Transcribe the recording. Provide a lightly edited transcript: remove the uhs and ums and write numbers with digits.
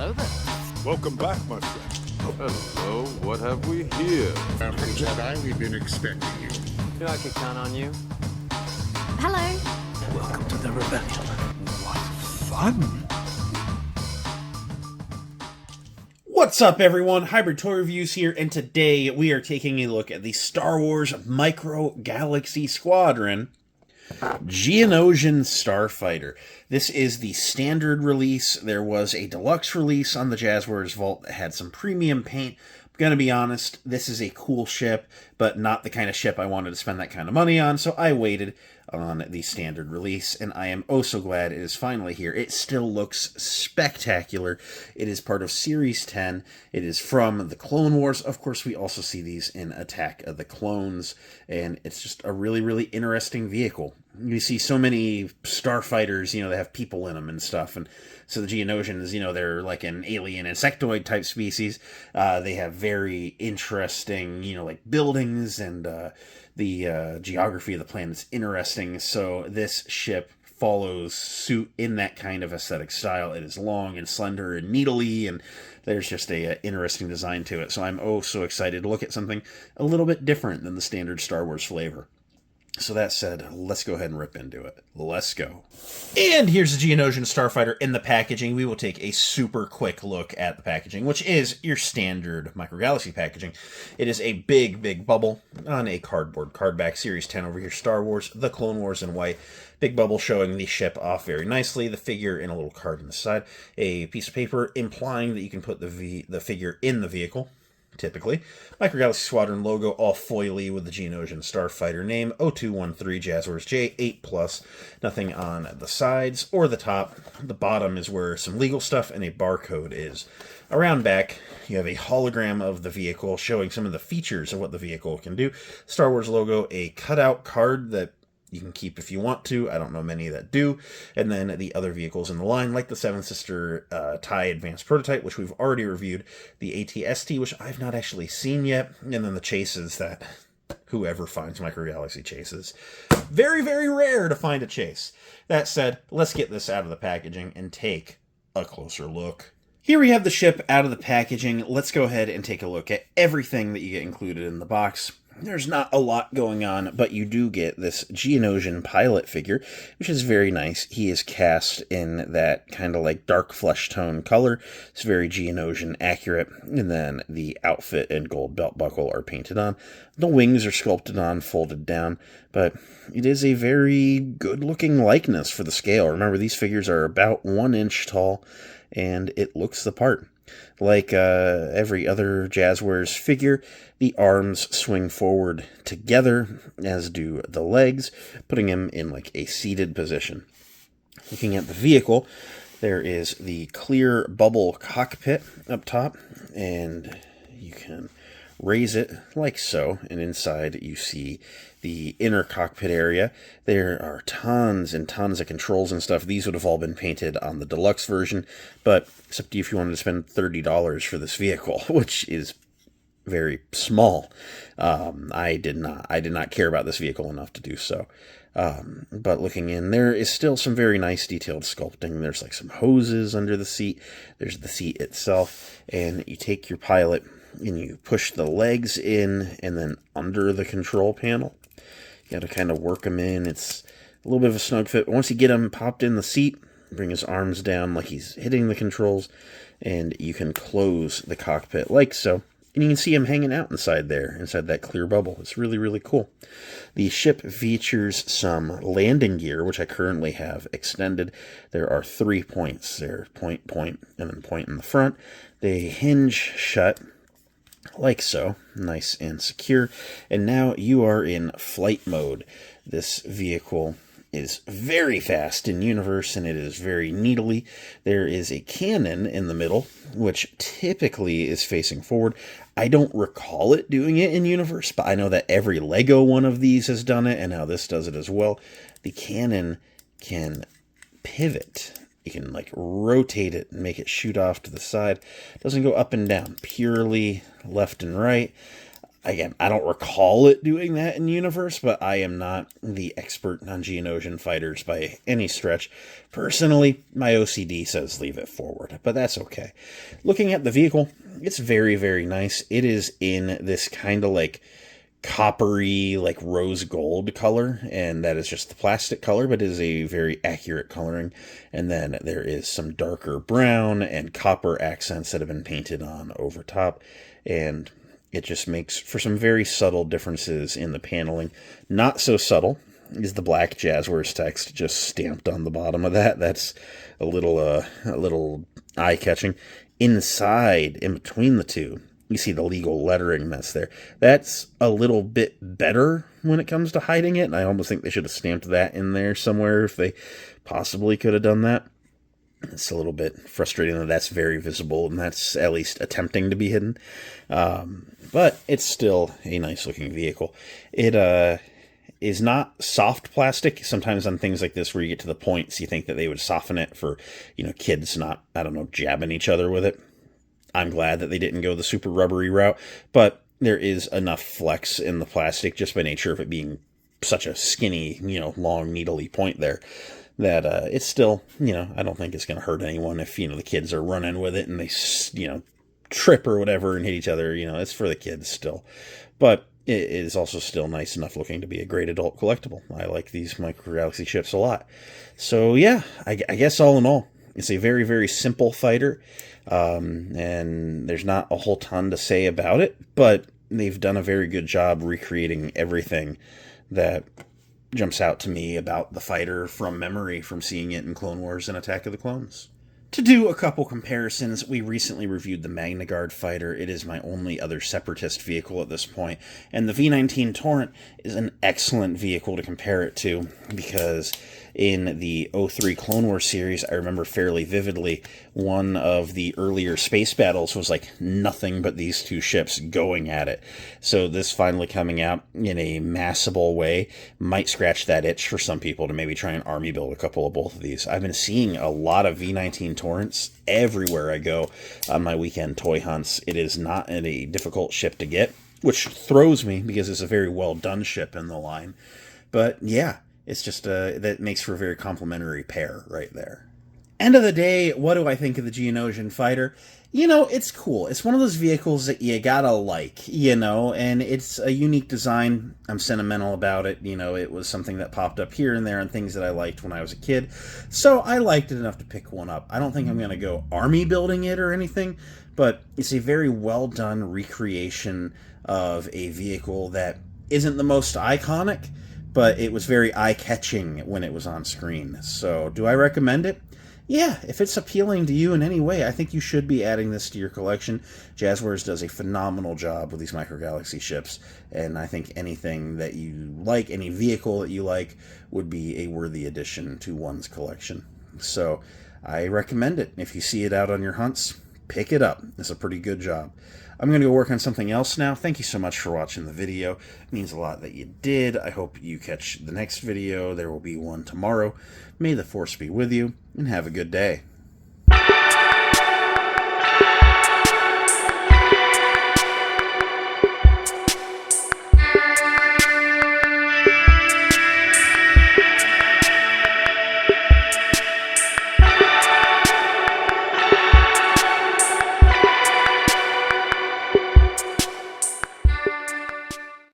Hello there. Welcome back, my friend. Hello, what have we here? From Jedi, we've been expecting you. Knew I could count on you. Hello. Welcome to the rebellion. What fun! What's up, everyone? Hybrid Toy Reviews here, and today we are taking a look at the Star Wars Micro Galaxy Squadron Geonosian Starfighter. This is the standard release. There was a deluxe release on the Jazzwares Vault that had some premium paint. I'm gonna be honest, this is a cool ship, but not the kind of ship I wanted to spend that kind of money on, so I waited on the standard release, and I am oh so glad it is finally here. It still looks spectacular. It is part of Series 10. It is from the Clone Wars. Of course, we also see these in Attack of the Clones, and it's just a really, really interesting vehicle. You see so many starfighters, they have people in them and stuff, and so the Geonosians, they're like an alien insectoid type species. They have very interesting, like buildings, and the geography of the planet is interesting. So this ship follows suit in that kind of aesthetic style. It is long and slender and needly, and there's just a interesting design to it. So I'm oh so excited to look at something a little bit different than the standard Star Wars flavor. So that said, let's go ahead and rip into it. Let's go. And here's the Geonosian Starfighter in the packaging. We will take a super quick look at the packaging, which is your standard Micro Galaxy packaging. It is a big, big bubble on a cardboard card back. Series 10 over here, Star Wars, The Clone Wars in white. Big bubble showing the ship off very nicely. The figure in a little card on the side. A piece of paper implying that you can put the figure in the vehicle. Typically. Micro Galaxy Squadron logo, all foily with the Geonosian Starfighter name, 0213 Jazzwares J8+, nothing on the sides or the top. The bottom is where some legal stuff and a barcode is. Around back, you have a hologram of the vehicle showing some of the features of what the vehicle can do. Star Wars logo, a cutout card that you can keep if you want to. I don't know many that do. And then the other vehicles in the line, like the Seven Sister TIE Advanced Prototype, which we've already reviewed. The AT-ST, which I've not actually seen yet. And then the chases that whoever finds Micro Galaxy chases. Very, very rare to find a chase. That said, let's get this out of the packaging and take a closer look. Here we have the ship out of the packaging. Let's go ahead and take a look at everything that you get included in the box. There's not a lot going on, but you do get this Geonosian pilot figure, which is very nice. He is cast in that kind of like dark flesh tone color. It's very Geonosian accurate. And then the outfit and gold belt buckle are painted on. The wings are sculpted on, folded down, but it is a very good looking likeness for the scale. Remember, these figures are about 1 inch tall, and it looks the part. Like every other Jazzwares figure, the arms swing forward together, as do the legs, putting him in like a seated position. Looking at the vehicle, there is the clear bubble cockpit up top, and you can raise it like so, and inside you see the inner cockpit area. There are tons and tons of controls and stuff. These would have all been painted on the deluxe version, but it's up to you if you wanted to spend $30 for this vehicle, which is very small. I did not care about this vehicle enough to do so. But looking in, there is still some very nice detailed sculpting. There's like some hoses under the seat. There's the seat itself, and you take your pilot and you push the legs in and then under the control panel. You got to kind of work him in. It's a little bit of a snug fit. Once you get him popped in the seat, bring his arms down like he's hitting the controls, and you can close the cockpit like so. And you can see him hanging out inside there, inside that clear bubble. It's really, really cool. The ship features some landing gear, which I currently have extended. There are 3 points there, point, and then point in the front. They hinge shut like so, nice and secure. And now you are in flight mode. This vehicle is very fast in universe, and it is very needly. There is a cannon in the middle, which typically is facing forward. I don't recall it doing it in universe, but I know that every Lego one of these has done it, and now this does it as well. The cannon can pivot. You can like rotate it and make it shoot off to the side. It doesn't go up and down, purely left and right. Again, I don't recall it doing that in universe, but I am not the expert on Geonosian fighters by any stretch. Personally, my OCD says leave it forward, but that's okay. Looking at the vehicle, it's very, very nice. It is in this kind of like coppery, like rose gold color, and that is just the plastic color, but it is a very accurate coloring. And then there is some darker brown and copper accents that have been painted on over top, and it just makes for some very subtle differences in the paneling. Not so subtle is the black Jazzwares text just stamped on the bottom of that. That's a little eye-catching. Inside, in between the two, you see the legal lettering that's there. That's a little bit better when it comes to hiding it, and I almost think they should have stamped that in there somewhere if they possibly could have done that. It's a little bit frustrating that that's very visible, and that's at least attempting to be hidden. But it's still a nice-looking vehicle. It is not soft plastic. Sometimes on things like this where you get to the points, you think that they would soften it for, kids not, jabbing each other with it. I'm glad that they didn't go the super rubbery route, but there is enough flex in the plastic just by nature of it being such a skinny, long, needly point there, that it's still, I don't think it's going to hurt anyone if, the kids are running with it and they, trip or whatever and hit each other. It's for the kids still. But it is also still nice enough looking to be a great adult collectible. I like these Micro Galaxy ships a lot. So, yeah, I guess all in all, it's a very, very simple fighter. And there's not a whole ton to say about it, but they've done a very good job recreating everything that jumps out to me about the fighter from memory from seeing it in Clone Wars and Attack of the Clones. To do a couple comparisons, we recently reviewed the Magna Guard fighter. It is my only other Separatist vehicle at this point, and the V-19 Torrent is an excellent vehicle to compare it to, because in the 03 Clone Wars series, I remember fairly vividly, one of the earlier space battles was like nothing but these two ships going at it. So this finally coming out in a massable way might scratch that itch for some people to maybe try and army build a couple of both of these. I've been seeing a lot of V-19 Torrents everywhere I go on my weekend toy hunts. It is not a difficult ship to get, which throws me because it's a very well done ship in the line. But yeah, it's just that makes for a very complimentary pair right there. End of the day, what do I think of the Geonosian fighter? It's cool. It's one of those vehicles that you gotta like, and it's a unique design. I'm sentimental about it. It was something that popped up here and there and things that I liked when I was a kid. So I liked it enough to pick one up. I don't think I'm going to go army building it or anything, but it's a very well done recreation of a vehicle that isn't the most iconic, but it was very eye-catching when it was on screen. So, do I recommend it? Yeah, if it's appealing to you in any way, I think you should be adding this to your collection. Jazzwares does a phenomenal job with these Micro Galaxy ships, and I think anything that you like, any vehicle that you like, would be a worthy addition to one's collection. So, I recommend it. If you see it out on your hunts, pick it up. It's a pretty good job. I'm going to go work on something else now. Thank you so much for watching the video. It means a lot that you did. I hope you catch the next video. There will be one tomorrow. May the Force be with you, and have a good day.